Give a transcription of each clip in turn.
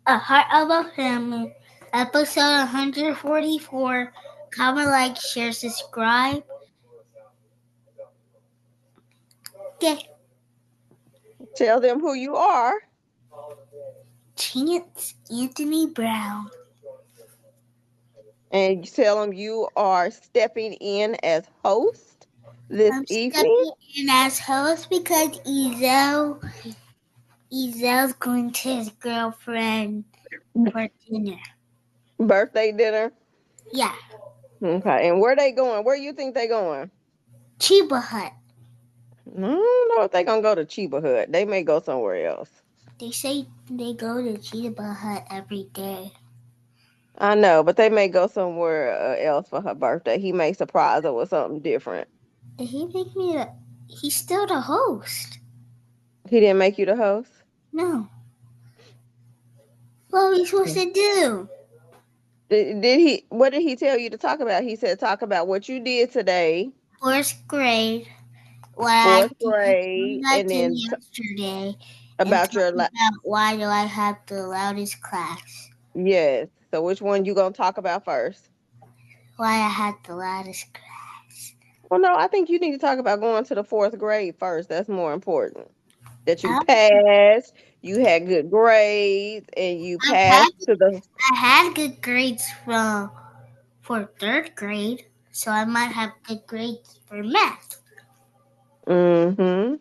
A Heart of a Family, episode 144. Comment, like, share, subscribe. Okay. Tell them who you are. Chance Anthony Brown. And you tell them you are stepping in as host this I'm evening. stepping in as host because Ezel's going to his girlfriend for dinner. Birthday dinner. Yeah. Okay. And where they going? Where you think they going? Chiba Hut. I don't know if they gonna go to Chiba Hut. They may go somewhere else. They say they go to Chiba Hut every day. I know, but they may go somewhere else for her birthday. He may surprise her with something different. Did he make me he's still the host. He didn't make you the host? No. What are we supposed to do? Did he? What did he tell you to talk about? He said talk about what you did today, Fourth grade. What I fourth did, grade, what I and did then yesterday, and about talk your about why do I have the loudest class? yes. So which one you gonna talk about first? Why I had the loudest class? Well, no, I think you need to talk about going to the fourth grade first. That's more important. That you I, passed, you had good grades, and you I've had passed to the. I had good grades for third grade, so I might have good grades for math. Mm-hmm.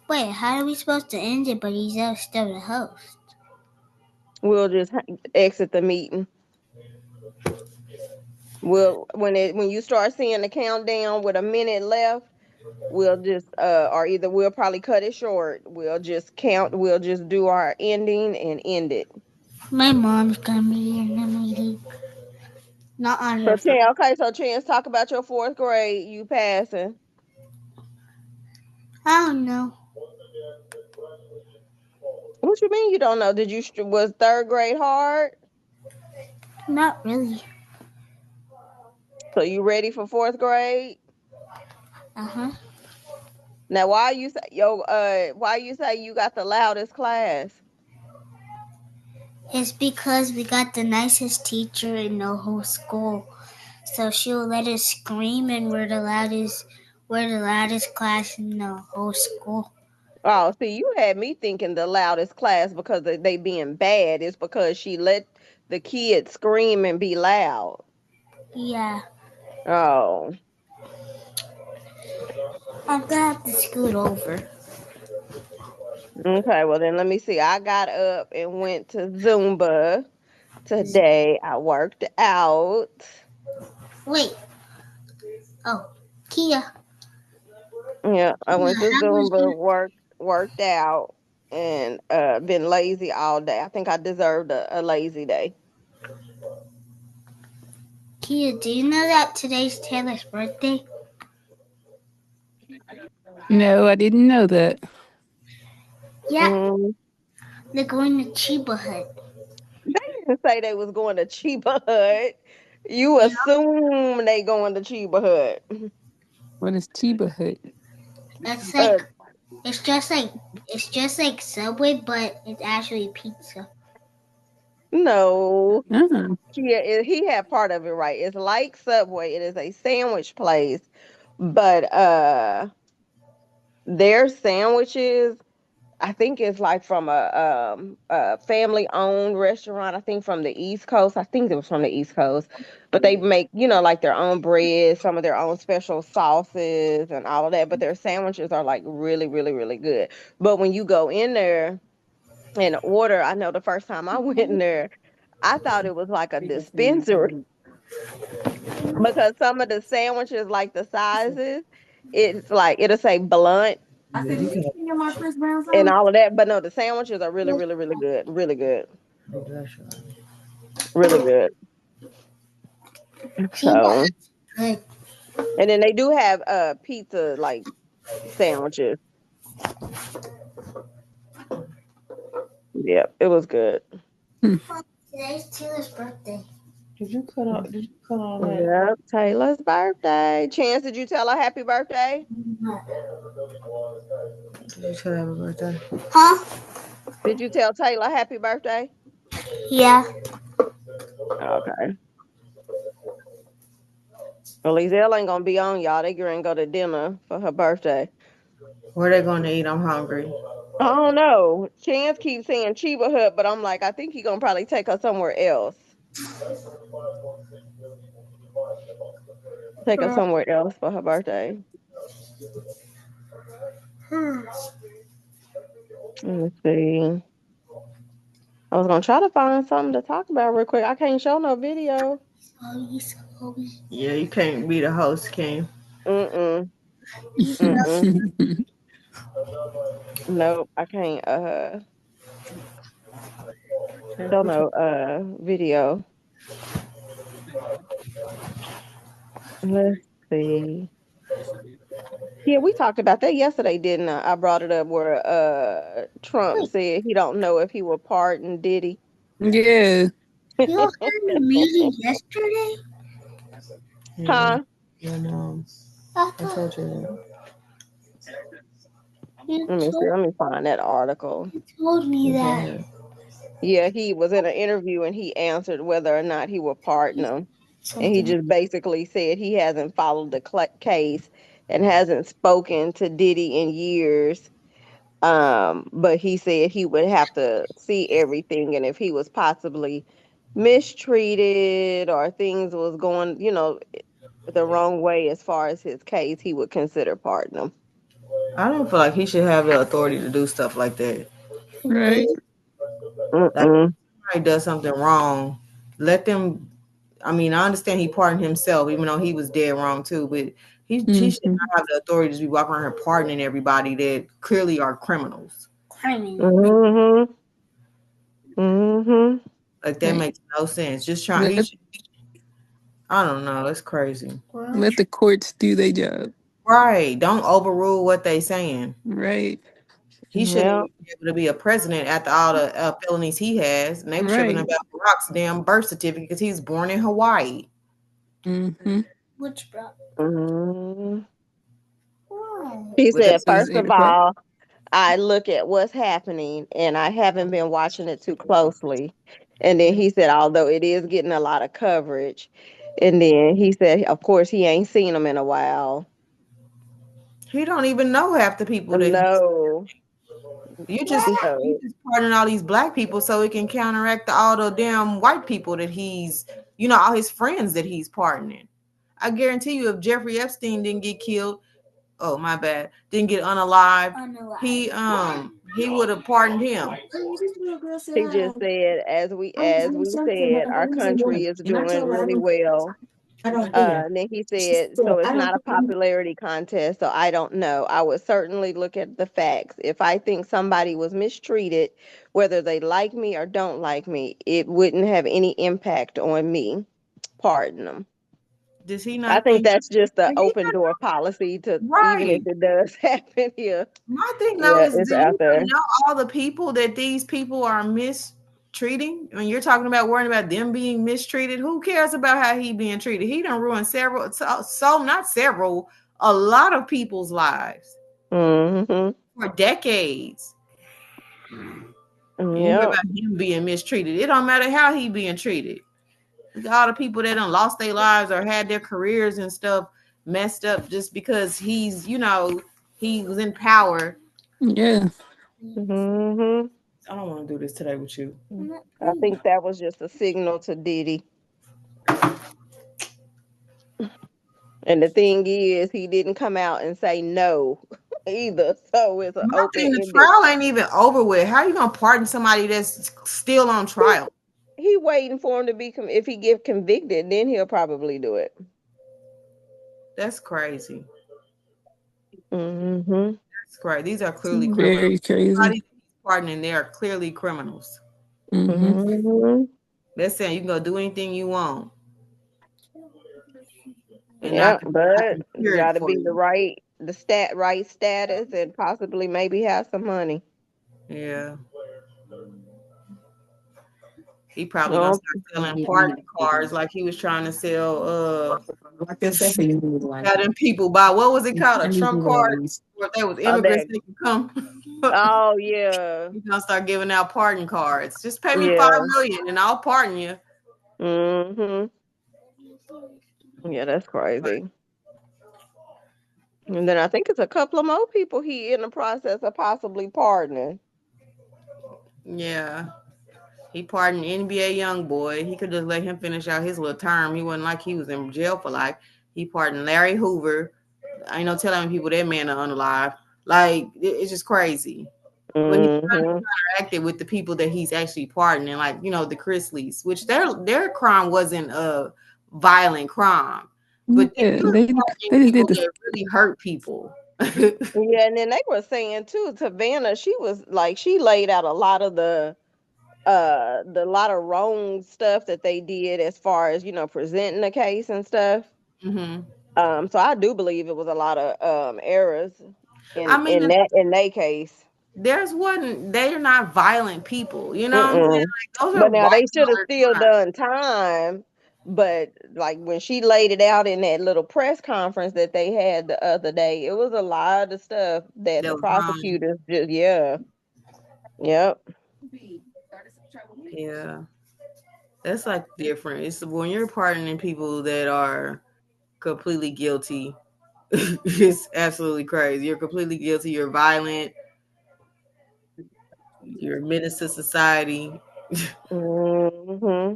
Wait, how are we supposed to end it? But he's still the host. We'll just exit the meeting. We'll when you start seeing the countdown with a minute left, we'll just or either we'll probably cut it short. We'll just count. We'll just do our ending and end it. My mom's gonna be in the meeting, not on So her phone. Okay. So Chance, talk about your fourth grade. You passing? I don't know. What you mean you don't know? Was third grade hard? Not really. So you ready for fourth grade? Uh-huh. Now, why you say you got the loudest class? It's because we got the nicest teacher in the whole school. So she'll let us scream and we're the loudest class in the whole school. Oh, see, you had me thinking the loudest class because they being bad. It's because she let the kids scream and be loud. Yeah. Oh, I'm gonna have to scoot over. okay. Well, then let me see. I got up and went to Zumba today. I worked out. Wait. Oh, Kia. Yeah, I Kia, went to how was Zumba, your worked out, and been lazy all day. I think I deserved a lazy day. Kia? Do you know that today's Taylor's birthday? No, I didn't know that. Yeah, Mm, they're going to Chiba Hut. they didn't say they was going to Chiba Hut. You Yeah, assume they going to Chiba Hut. What is Chiba Hut? it's Uh, like it's just like Subway, but it's actually pizza. no. Oh, He had part of it right. It's like Subway. It is a sandwich place, but their sandwiches, I think it's like from a family owned restaurant. I think from the East Coast. I think it was from the East Coast, but they make like their own bread, some of their own special sauces and all of that. But their sandwiches are like really, really, really good. But when you go in there and order, I know the first time I went in there, I thought it was like a dispensary because some of the sandwiches, like the sizes, it's like it'll say blunt I said, you can't get my Chris Brown and song? all of that. But no, the sandwiches are really, really, really good. Really good. Oh, bless you. Really good. Chiba So, Hut's good. and then they do have pizza like sandwiches. Yep, it was good. hmm. Today's Taylor's birthday. Did you cut all that? Yep, Taylor's birthday. Chance, did you tell her happy birthday? Did you tell happy birthday? Huh? Did you tell Taylor happy birthday? Yeah. Okay. Well, Lizelle ain't gonna be on, y'all. They gonna go to dinner for her birthday. Where they going to eat? I'm hungry. I don't know. Chance keeps saying Chiba Hut, but I'm like, I think he gonna probably take her somewhere else. Take her somewhere else for her birthday. Let me see. I was gonna try to find something to talk about real quick. I can't show no video. Yeah, you can't be the host, King. Mm-mm. Mm-mm. Nope, I can't show no video. Let's see. Yeah, we talked about that yesterday, didn't I? I brought it up where Trump Wait, said he don't know if he will pardon Diddy. Yeah. you had a meeting yesterday? Yeah. Huh? And I I thought told you you Let me see. told, Let me find that article. you told me that. Go that. ahead. Yeah, he was in an interview and he answered whether or not he will pardon him. And he Something. just basically said he hasn't followed the case and hasn't spoken to Diddy in years. But he said he would have to see everything, and if he was possibly mistreated or things was going, the wrong way as far as his case, he would consider pardoning him. I don't feel like he should have the authority to do stuff like that. Right. Like, if Mm-mm. somebody does something wrong, let them. I mean, I understand he pardoned himself, even though he was dead wrong too. But he should Mm-hmm. not have the authority to just be walking around here pardoning everybody that clearly are criminals. Criminal. Mm-hmm. Mm-hmm. Like that Right. makes no sense. Just trying. He Let should. I don't know. It's crazy. Well, let the courts do their job. Right. Don't overrule what they saying. Right. He shouldn't Yeah. even be able to be a president after all the felonies he has. And they were tripping Right. about Barack's damn birth certificate because he was born in Hawaii. Mm-hmm. which bro? Mm-hmm. Why? He With the said, This is first of airplane. all, I look at what's happening and I haven't been watching it too closely. And then he said, although it is getting a lot of coverage. And then he said, of course, he ain't seen them in a while. he don't even know half the people that he's No, you no. just pardoning all these black people so it can counteract all the damn white people that he's all his friends that he's pardoning. I guarantee you if Jeffrey Epstein didn't get killed, oh my bad, didn't get unalived, he would have pardoned him. He just said, as we said, our country is doing really well. And then he said, so it's not a popularity contest. So I don't know. I would certainly look at the facts. If I think somebody was mistreated, whether they like me or don't like me, it wouldn't have any impact on me. Pardon them. Does he I not think think that's just the he open not door policy to even if right? it does happen here. My thing though Yeah, is, it's do you out not there. know all the people that these people are mistreating? When you're talking about worrying about them being mistreated, who cares about how he being treated? He done ruined several, so not several, a lot of people's lives Mm-hmm. for decades. And you hear Yep. about him being mistreated. It don't matter how he being treated. All the people that done lost their lives or had their careers and stuff messed up just because he was in power. Yeah. Mm-hmm. I don't want to do this today with you. I think that was just a signal to Diddy. And the thing is, he didn't come out and say no either. So it's an My open thing, the ended. trial ain't even over with. How you gonna pardon somebody that's still on He trial? he waiting for him to be if he get convicted, then he'll probably do it. That's crazy. Mm-hmm. That's crazy. These are clearly criminals. Very crazy. Everybody that he's pardoning, they are clearly criminals. Mm-hmm. Mm-hmm. They're saying you can go do anything you want and Yeah, not but you secure got it to for be the you. right status and possibly maybe have some money. Yeah. He probably gonna No. start selling pardon cards like he was trying to sell had them people buy what was it called? A Trump card where there was Oh, immigrants that that could come. Oh yeah. He's gonna start giving out pardon cards. Just pay me Yeah. 5 million and I'll pardon you. Mhm. Yeah, that's crazy. And then I think it's a couple of more people he in the process of possibly pardoning. Yeah. He pardoned NBA young boy. He could just let him finish out his little term. He wasn't like he was in jail for life. He pardoned Larry Hoover. I ain't no telling people that man are unalive. Like it's just crazy. But he Mhm. acted with the people that he's actually pardoning, like the Chrisleys, which their crime wasn't a violent crime, but he Yeah, was they pardoning just did people this. that really hurt people. Yeah, and then they were saying too, Savannah, she was like she laid out a lot of the lot of wrong stuff that they did as far as, presenting the case and stuff. hmm So I do believe it was a lot of errors I in mean, in that in their case. there's one. They're not violent people. You know what I'm saying? Mm-mm. Like those are But now white they should have collar still crimes. done time. But like when she laid it out in that little press conference that they had the other day, it was a lot of stuff that That the was wrong. prosecutors just, yeah, yep. Yeah, that's like different. It's when you're pardoning people that are completely guilty. It's absolutely crazy. You're completely guilty. You're violent. You're a menace to society. Hmm.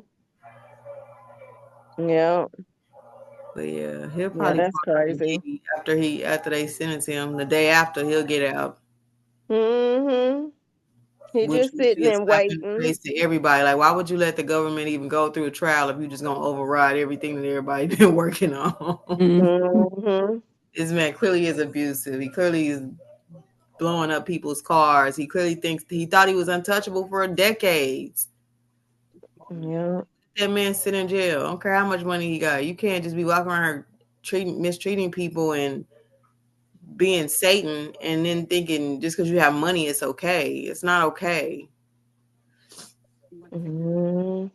Yeah, But yeah, he'll yeah, probably that's pardon crazy. maybe after they sentence him. The day after, he'll get out, Hmm. He which just would sitting be a and slap in the waiting. face to everybody. Like, why would you let the government even go through a trial if you're just gonna override everything that everybody been working on? Mhm. Hmm. This man clearly is abusive. He clearly is blowing up people's cars. He clearly thinks he thought he was untouchable for decades. Yeah. That man sit in jail. I don't care how much money he got. You can't just be walking around here mistreating people and being Satan and then thinking just because you have money it's okay. It's not okay. Hmm.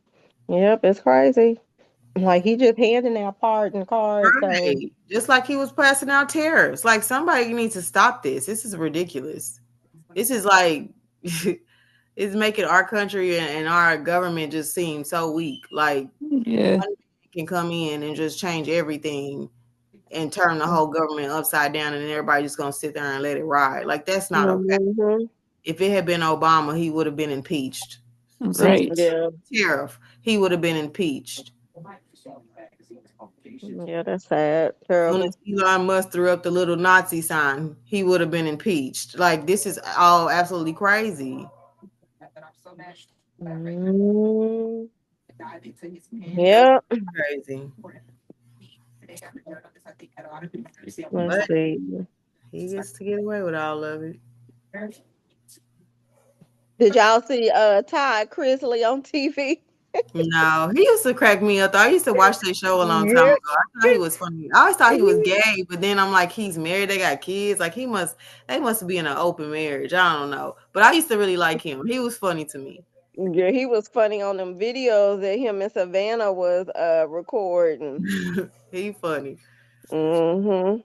Yep, it's crazy. Like he just handing out pardon cards though. Right. Just like he was passing out tariffs. Like somebody needs to stop this. This is ridiculous. This is like it's making our country and our government just seem so weak. Like Yeah. one man can come in and just change everything and turn the whole government upside down and then everybody just gonna sit there and let it ride. Like that's not okay. Hmm. If it had been Obama, he would have been impeached. Soon as Right. Yeah. tariff, he would have been impeached. Yeah, that's sad. Soon as Terrible. Elon Musk threw up the little Nazi sign, he would have been impeached. Like this is all absolutely crazy. Mm, yeah. Crazy. Let's But see. he gets to get away with all of it. Did y'all see Todd Chrisley on TV? No, he used to crack me up. I used to watch that show a long time Yeah. ago. I thought he was funny. I always thought he was He, gay, but then I'm like, he's married. They got kids. Like they must be in an open marriage. I don't know. But I used to really like him. He was funny to me. yeah, he was funny on them videos that him and Savannah was recording. He funny. Hmm.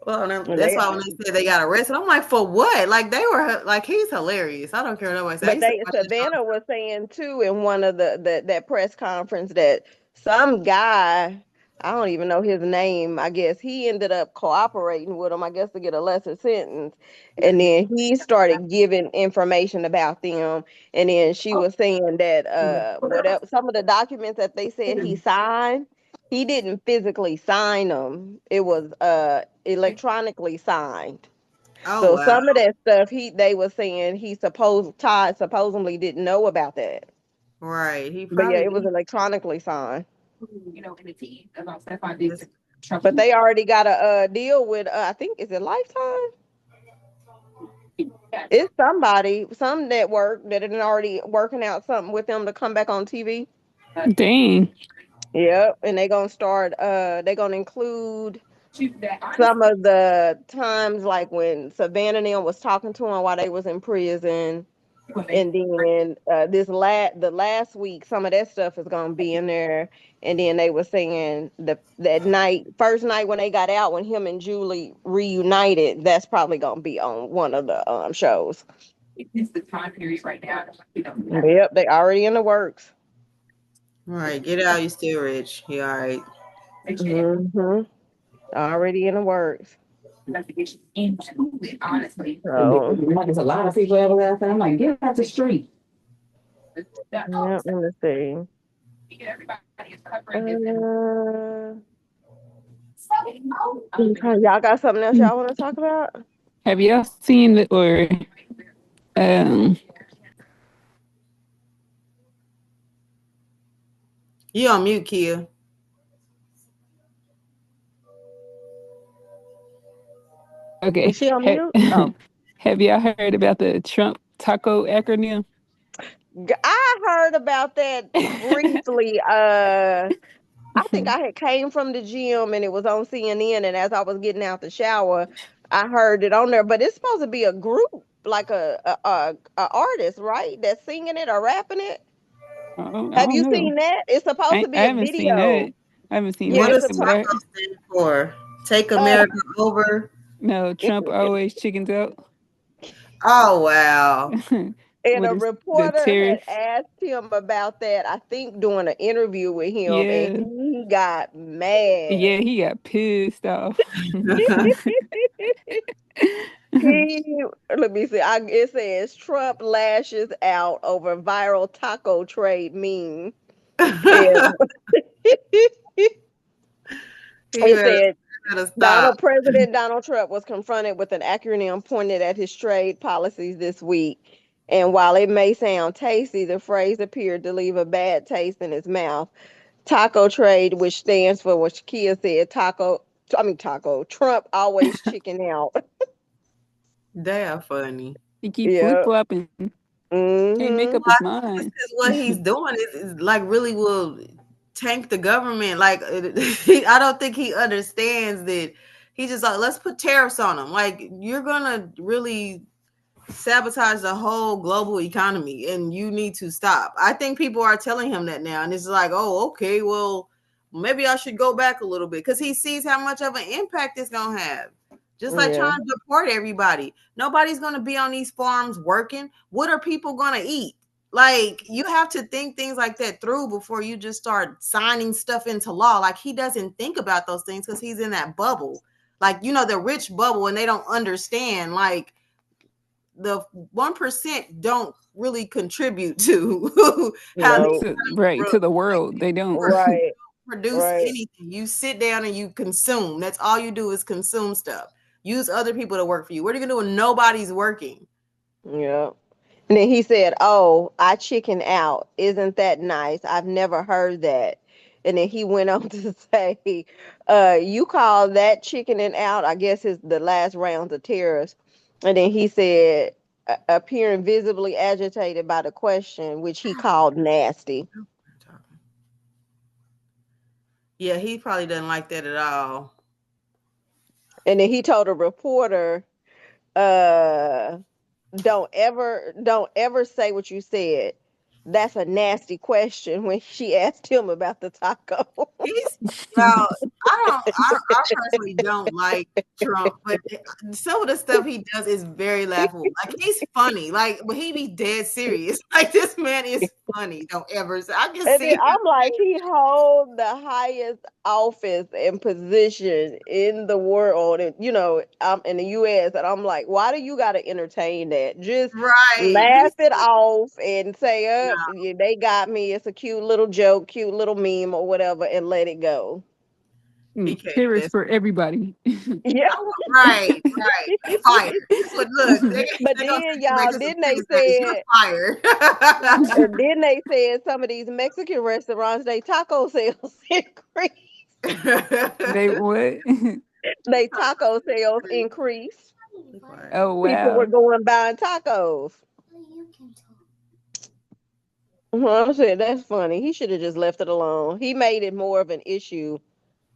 Well, that's They, why when they said they got arrested, I'm like, for what? Like they were like, he's hilarious. I don't care what nobody say. I but used to they watch that show. Savannah was saying too in one of the that press conference that some guy, I don't even know his name, I guess he ended up cooperating with him, I guess to get a lesser sentence. And then he started giving information about them. And then she was saying that whatever some of the documents that they said he signed, he didn't physically sign them. It was electronically signed. Oh So wow, some of that stuff they were saying Todd supposedly didn't know about that. right? He But yeah, probably it was did. electronically signed. That's But they already got a deal with I think is it Lifetime? It's somebody, some network that had already working out something with them to come back on TV. Dang. Yep, and they gonna include some of the times like when Savannah and them was talking to him while they was in prison. And then the last week, some of that stuff is gonna be in there. And then they were saying that first night when they got out, when him and Julie reunited, that's probably gonna be on one of the shows. Yep, they already in the works. All right, get out. You still rich. You all right? Mm-hmm. Already in the works. So There's a lot of people ever left. I'm like, get out the street. yeah, let me see. Okay, y'all got something else y'all want to talk about? Have y'all seen um You on mute, Kia? okay. Is she on mute? Oh, Have y'all heard about the Trump taco acronym? I heard about that briefly. I think I had came from the gym and it was on CNN, and as I was getting out the shower, I heard it on there. But it's supposed to be a group, like a artist, right? That's singing it or rapping it. I Have don't you know. seen that? It's supposed to I be a haven't seen video. that. I haven't seen Yeah, What that, it's does but supposed. I TACO stand for? Take Uh, America over. no Trump always chickens out Oh wow. and with a the reporter had tariff. asked him about that. I think doing an interview with him, and Yeah, he got mad. yeah, he got pissed off. He, let me see. It says Trump lashes out over viral taco trade meme. And he it better, said he better stop. President Donald Trump was confronted with an acronym pointed at his trade policies this week. And while it may sound tasty, the phrase appeared to leave a bad taste in his mouth. Taco trade, which stands for what Kia said, taco. Trump always chicken out. They are funny. He keep flip Yeah. flopping. Can't make Mm-hmm. up his This mind. is what he's doing is like really will tank the government. Like I don't think he understands that. He just like, let's put tariffs on them. Like you're gonna really sabotage the whole global economy, and you need to stop. I think people are telling him that now, and it's like, oh, okay, well, maybe I should go back a little bit because he sees how much of an impact it's gonna have. Just like Yeah. trying to deport everybody. Nobody's gonna be on these farms working. What are people gonna eat? Like you have to think things like that through before you just start signing stuff into law. Like he doesn't think about those things because he's in that bubble. Like, the rich bubble, and they don't understand like the 1% don't really contribute to how the No. Right economy to the runs. world, they don't. Right. Produce Right. anything. You sit down and you consume. That's all you do is consume stuff. Use other people to work for you. What are you gonna do when nobody's working? Yeah. And then he said, "Oh, I chicken out. Isn't that nice? I've never heard that." And then he went on to say, you call that chickening out? I guess it's the last rounds of tariffs." And then he said, appearing visibly agitated by the question, which he called nasty. Yeah, he probably doesn't like that at all. And then he told a reporter, uh, don't ever say what you said. That's a nasty question when she asked him about the taco. He's well, I personally don't like Trump, but some of the stuff he does is very laughable. Like he's funny, like but he be dead serious. Like this man is funny. Don't ever say. I can And see then him. I'm like, he holds the highest office and position in the world, and I'm in the U.S. And I'm like, why do you got to entertain that? Just Right. laugh it off and say, yeah, they got me. It's a cute little joke, cute little meme or whatever, and let it go." He can't Tariffs miss. for everybody. Yeah. Right, right. Fire. That's what look. But They're gonna then send you back y'all, to some didn't they previous days. You're said, fired. and then they said some of these Mexican restaurants, they taco sales increase. They what? They taco sales increase. Be quiet. Oh People were wow. going buying tacos. I said that's funny. He should have just left it alone. He made it more of an issue,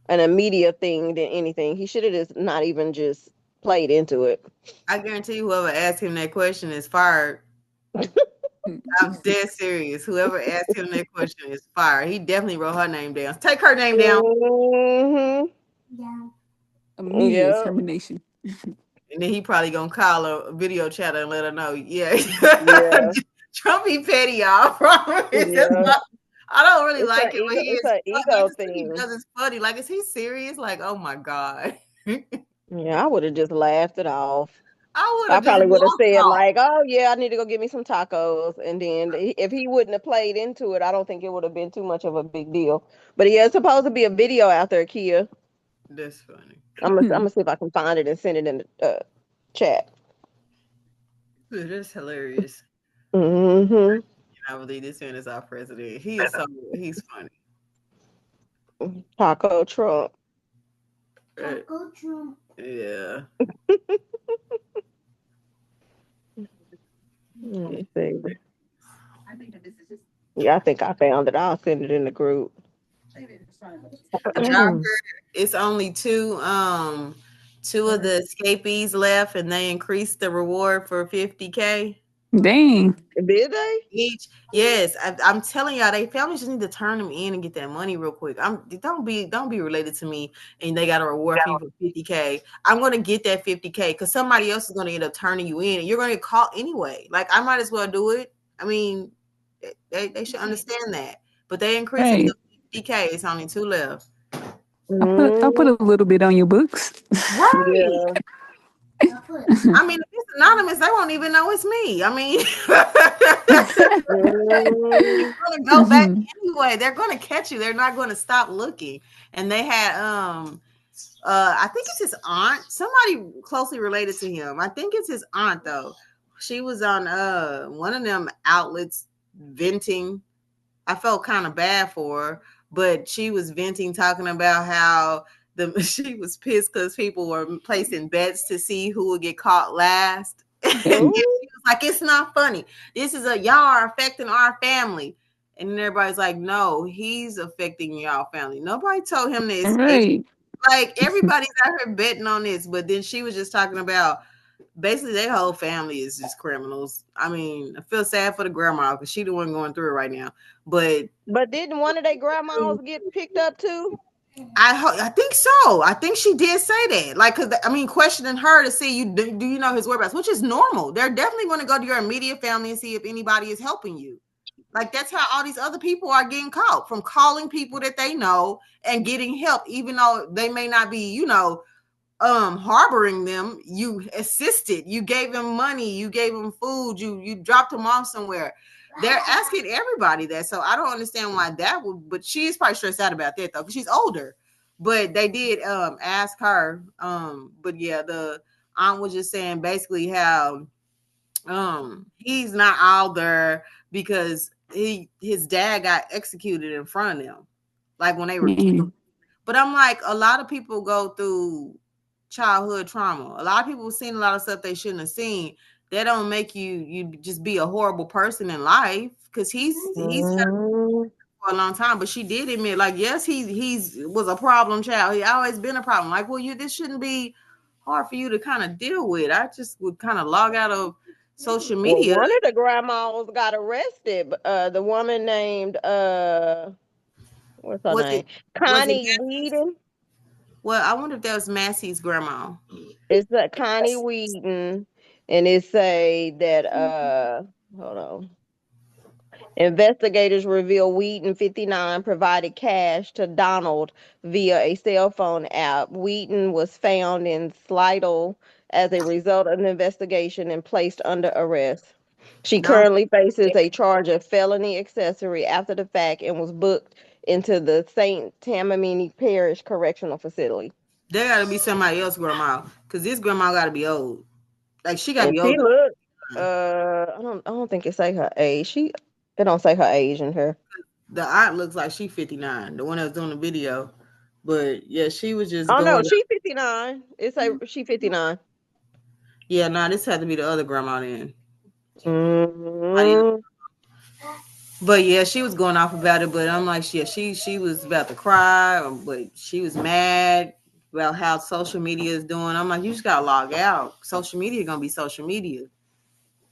an media thing than anything. He should have just not even just played into it. I guarantee you whoever asked him that question is fired. I'm dead serious. Whoever asked him that question is fired. He definitely wrote her name down. Take her name down. Mm-hmm. Yeah. Immediate Yep. termination. And then he probably gonna call a video chat and let her know. Yeah. Yeah. Trump be petty, y'all. I promise. That's Yeah. why I don't really It's like an it, but ego. he It's is an funny. ego Everything he thing. does is funny. Like, is he serious? Like, oh my God. Yeah, I would have just laughed it off. I would I have just probably would have walked said off. like, "Oh yeah, I need to go get me some tacos," and then if he wouldn't have played into it, I don't think it would have been too much of a big deal. But yeah, it's supposed to be a video out there, Kia. That's funny. I'm gonna see if I can find it and send it in the chat. That's hilarious. Hmm. I believe this man is our president. He is so he's funny. Taco Trump. Taco Trump. Yeah. Let me see. Yeah, I think I found it. I'll send it in the group. Did y'all heard it's only two of the escapees left and they increased the reward for 50K Dang. Did they? each. Yes, I'm telling y'all, they families just need to turn them in and get that money real quick. Don't be related to me and they got a reward for you for 50K. I'm gonna get that 50K because somebody else is gonna end up turning you in and you're gonna get caught anyway. Like I might as well do it. I mean, they should understand that. But they increased it to Right. 50K. It's only two left. I put a little bit on your books. Right. Yeah. I put. I mean, if it's anonymous, they won't even know it's me. I mean, Mm. you're gonna go back anyway. They're gonna catch you. They're not gonna stop looking. And they had I think it's his aunt, somebody closely related to him. I think it's his aunt though. She was on one of them outlets venting. I felt kind of bad for her, but she was venting, talking about how she was pissed because people were placing bets to see who would get caught last. And Dang. she was like, "It's not funny. This is y'all are affecting our family." And then everybody's like, "No, he's affecting y'all family. Nobody told him to escape." Right. Like everybody's out here betting on this, but then she was just talking about basically their whole family is just criminals. I mean, I feel sad for the grandma because she the one going through it right now. But But didn't one of their grandmas get picked up too? I think so. I think she did say that. Like, cause I mean, questioning her to see do you know his whereabouts, which is normal. They're definitely going to go to your immediate family and see if anybody is helping you. Like that's how all these other people are getting caught from calling people that they know and getting help, even though they may not be, harboring them. You assisted, you gave them money, you gave them food, you dropped them off somewhere. They're asking everybody that, so I don't understand why that would, but she's probably stressed out about that though because she's older. But they did ask her, but yeah, the aunt was just saying basically how he's not out there because his dad got executed in front of them, like when they were kids. Man. But I'm like, a lot of people go through childhood trauma. A lot of people have seen a lot of stuff they shouldn't have seen. That don't make you just be a horrible person in life because he's had Mm. for a long time. But she did admit, like, yes, he's was a problem child. He always been a problem. Like, well, this shouldn't be hard for you to kind of deal with. I just would kind of log out of social Well, media. one of the grandmas got arrested. The woman named what's her Was name? it was it Connie Massey's? Whedon. Well, I wonder if that was Massey's grandma. It's Connie Whedon, and it say that hold on. Investigators reveal Wheaton 59 provided cash to Donald via a cell phone app. Wheaton was found in Slidell as a result of an investigation and placed under arrest. She Don't currently faces a charge of felony accessory after the fact and was booked into the St. Tammany Parish Correctional Facility. there got to be somebody else grandma because this grandma got to be old. Like she got to And be she old. looked I don't think it say her age. It don't say her age in her. The aunt looks like she 59, the one that was doing the video. But yeah, she was just Oh no, going. she 59. It say she 59. Yeah, nah, this had to be the other grandma then. Mm-hmm. But yeah, she was going off about it. But I'm like, yeah, she was about to cry, but she was mad about how social media is doing. I'm like, you just gotta log out. Social media gonna be social media.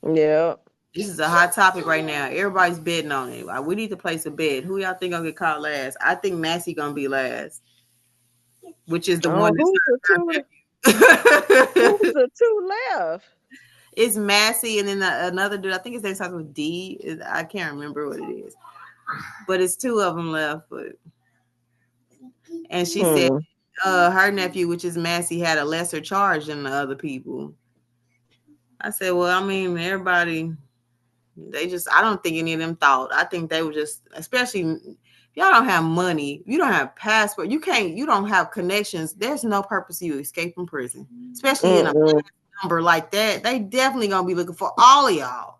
Yeah. This is a hot topic right now. Everybody's betting on it. We need to place a bet. Who y'all think gonna get caught last? I think Massey gonna be last, which is the Oh, one that's who's not. the two left? It's Massey, and then another dude. I think his name starts with D. I can't remember what it is, but it's two of them left. But and she said, Hmm. her nephew, which is Massey, had a lesser charge than the other people. I said, well, I mean, everybody. They just, I don't think any of them thought. I think they were just, especially if y'all don't have money, you don't have passport, you don't have connections. There's no purpose you escape from prison, especially in a number like that. They definitely gonna be looking for all of y'all.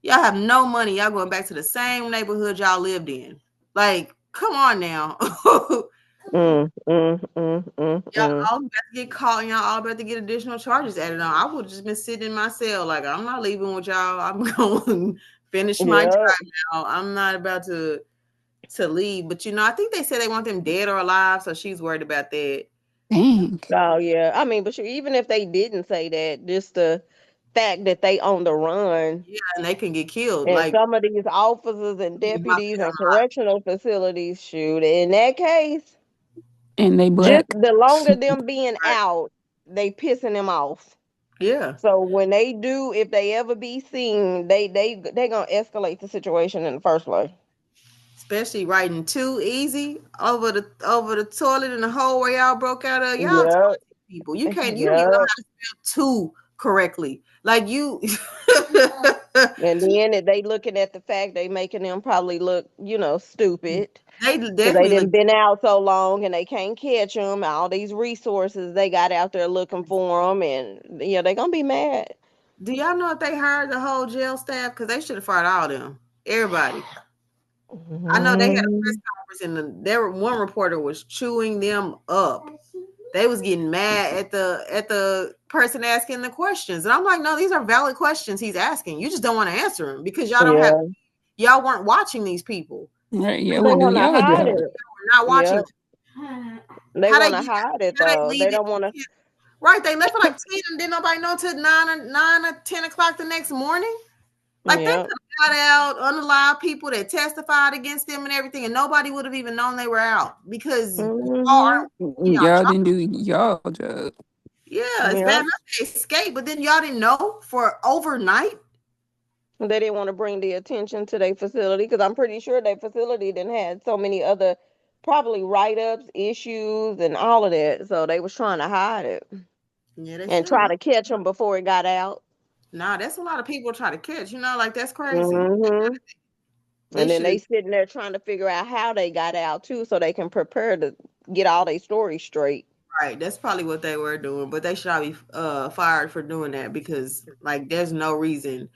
Y'all have no money. Y'all going back to the same neighborhood y'all lived in. Like, come on now. Y'all all about to get caught and y'all all about to get additional charges added on. I would have just been sitting in my cell like, I'm not leaving with y'all. I'm going to finish my time now. I'm not about to leave. But, I think they said they want them dead or alive, so she's worried about that. Dang. Oh yeah. I mean, but even if they didn't say that, just the fact that they on the run, Yeah, and they can get killed. and Like, some of these officers and my deputies and family. correctional facilities, shoot, in that case, And they just black. the longer them being Right? out, they pissing them off. Yeah. So when they do, if they ever be seen, they gonna escalate the situation in the first place. Especially writing too easy over the toilet and the hole where y'all broke out of. Y'all Yep. talented people. You don't even know Yep. how to spell two correctly. Like you And then if they looking at the fact they making them probably look, stupid. they Because they definitely look. didn't been out so long and they can't catch them. All these resources they got out there looking for them, and yeah, they gonna be mad. Do y'all know if they hired the whole jail staff? Because they should have fired all of them. Everybody. I know they had a press Mhm. conference and there one reporter was chewing them up. They was getting mad at the person asking the questions. And I'm like, no, these are valid questions he's asking. You just don't want to answer them because Yeah, y'all weren't watching these people. Right, yeah, they we'll do want to your hide job. it. We're not watching Yeah, them. they How want they to get hide it how they though. They leave it don't want to. right, they left at like 10 and didn't nobody know until 9 or 10 o'clock the next morning. Like they Yeah. could have got out, unalive people that testified against them and everything, and nobody would have even known they were out because y'all Mhm. aren't doing y'all Y'all job. didn't do y'all job. Yeah, it's bad Yeah. enough they escaped, but then y'all didn't know for overnight. They didn't want to bring the attention to their facility because I'm pretty sure their facility didn't had so many other probably write-ups, issues, and all of that. So they was trying to hide it Yeah, they and should try have. to catch them before it got out. Nah, that's a lot of people try to catch. Like that's crazy. Hmm. They And then should have. they sitting there trying to figure out how they got out too, so they can prepare to get all their stories straight. Right, that's probably what they were doing, but they should all be fired for doing that because like there's no reason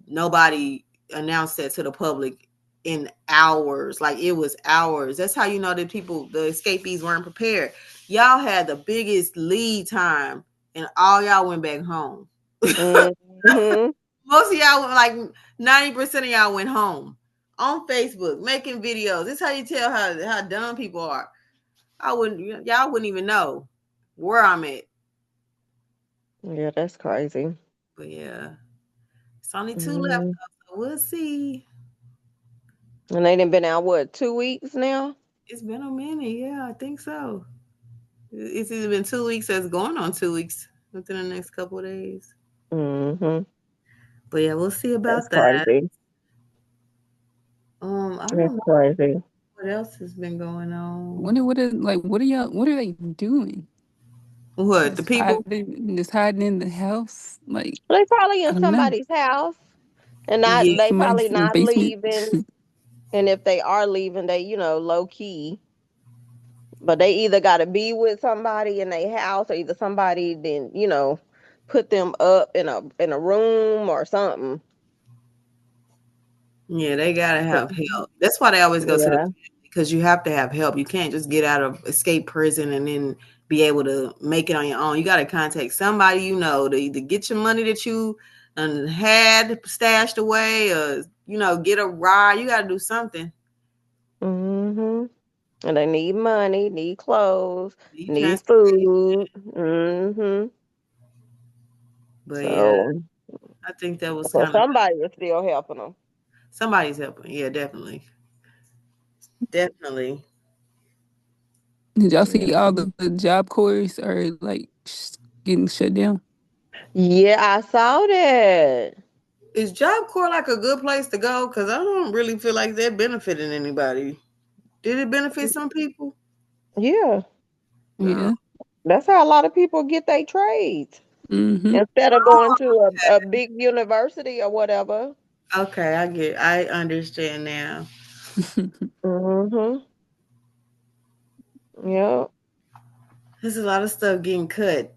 nobody announced that to the public in hours. Like it was hours. That's how you know that the escapees weren't prepared. Y'all had the biggest lead time and all y'all went back home. Hmm. Most of y'all went like 90% of y'all went home on Facebook making videos. This is how you tell how dumb people are. Y'all wouldn't even know where I'm at. Yeah, that's crazy. But yeah, it's only two left. Hmm. So we'll see. And they done been out what, 2 weeks now? It's been a minute. Yeah, I think so. It's either been 2 weeks or it's going on 2 weeks within the next couple of days. Hmm. But yeah, we'll see That's about that. crazy. I That's don't know crazy. what else has been going on. What are they doing? What the people? Just hiding in the house? Like, They probably I in don't know. somebody's house and not Yeah, they probably Somebody's in the not basement. leaving. And if they are leaving, they, low key. But they either gotta be with somebody in their house or either somebody then, put them up in a room or something. yeah, they gotta have help. That's why they always go to the Yeah. family because you have to have help. You can't just get out of escape prison and then be able to make it on your own. You got to contact somebody to either get your money that you had stashed away or get a ride. You got to do something. Hmm. And they need money, need clothes, Need need transportation. food. Hmm. But yeah, So I think that was So kind of somebody is still helping them. somebody's helping. Yeah, definitely, definitely. Did y'all Yeah. see all the Job Corps are like getting shut down? Yeah, I saw that. Is Job Corps like a good place to go? Because I don't really feel like they're benefiting anybody. Did it benefit some people? Yeah. No. Yeah. That's how a lot of people get their trades. Mm-hmm. Instead of going to a big university or whatever. Okay, I understand now. Mm-hmm. Yep. There's a lot of stuff getting cut.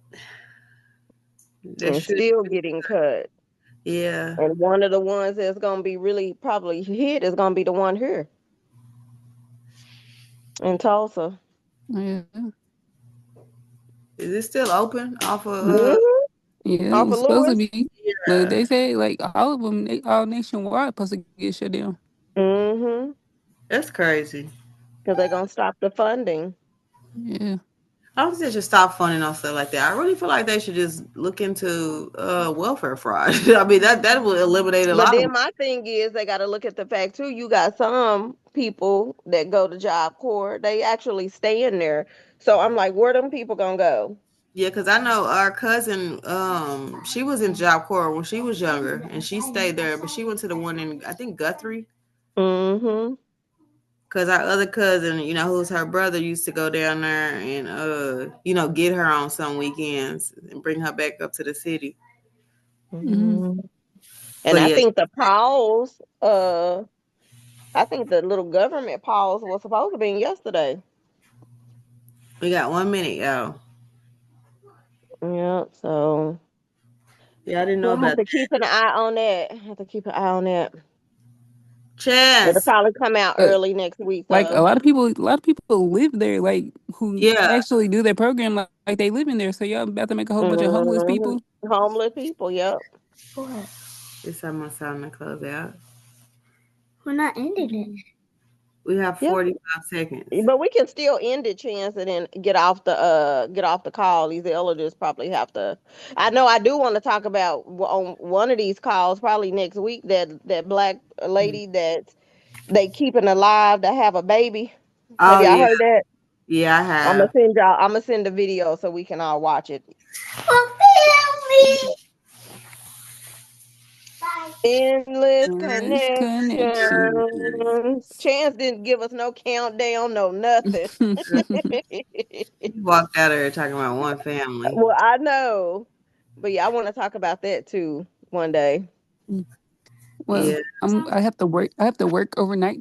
That And should, still getting cut. yeah. And one of the ones that's gonna be really probably hit is gonna be the one here in Tulsa. Yeah. Is it still open off of? Hmm. Yeah, Off of it's supposed to Lewis. be. But Yeah, they say like all of them, they all nationwide supposed to get shut down. Mm-hmm. that's crazy. Because they're gonna stop the funding. Yeah. I don't think they should stop funding on stuff like that. I really feel like they should just look into welfare fraud. I mean that would eliminate a But lot of. then my thing is they gotta look at the fact too, you got some people that go to Job Corps, they actually stay in there. So I'm like, where them people gonna go? Yeah, because I know our cousin, she was in Job Corps when she was younger, and she stayed there, but she went to the one in I think Guthrie. Mm-hmm. Cause our other cousin, who's her brother, used to go down there and get her on some weekends and bring her back up to the city. Mm-hmm. Mm-hmm. And But I yeah, think the pause, I think the little government pause was supposed to be yesterday. we got 1 minute, y'all. Yeah, so Yeah, I didn't know we'll have about to keep an eye on that. Have to keep an eye on that. that. It'll Chance. probably come out But early next week like though. a lot of people live there, like who Yeah. actually do their program, like they live in there. So y'all about to make a whole bunch of homeless Hmm. people. Homeless people, yep. What? It's almost time to close out. We're not ending it. We have Yeah. 45 seconds. But we can still end the chance and then get off the call. These elders probably have to. I know I do want to talk about on one of these calls probably next week that black lady that they keeping alive to have a baby. Have Oh y'all yeah, heard that? yeah, I I'm gonna have. send y'all. I'm gonna send the video so we can all watch it. Oh, family! Endless Endless connection. connections. Chance didn't give us no countdown, no nothing. You walked out of there talking about one family. Well, I know, but yeah, I want to talk about that too one day. Well, Yeah. I have to work. I have to work overnight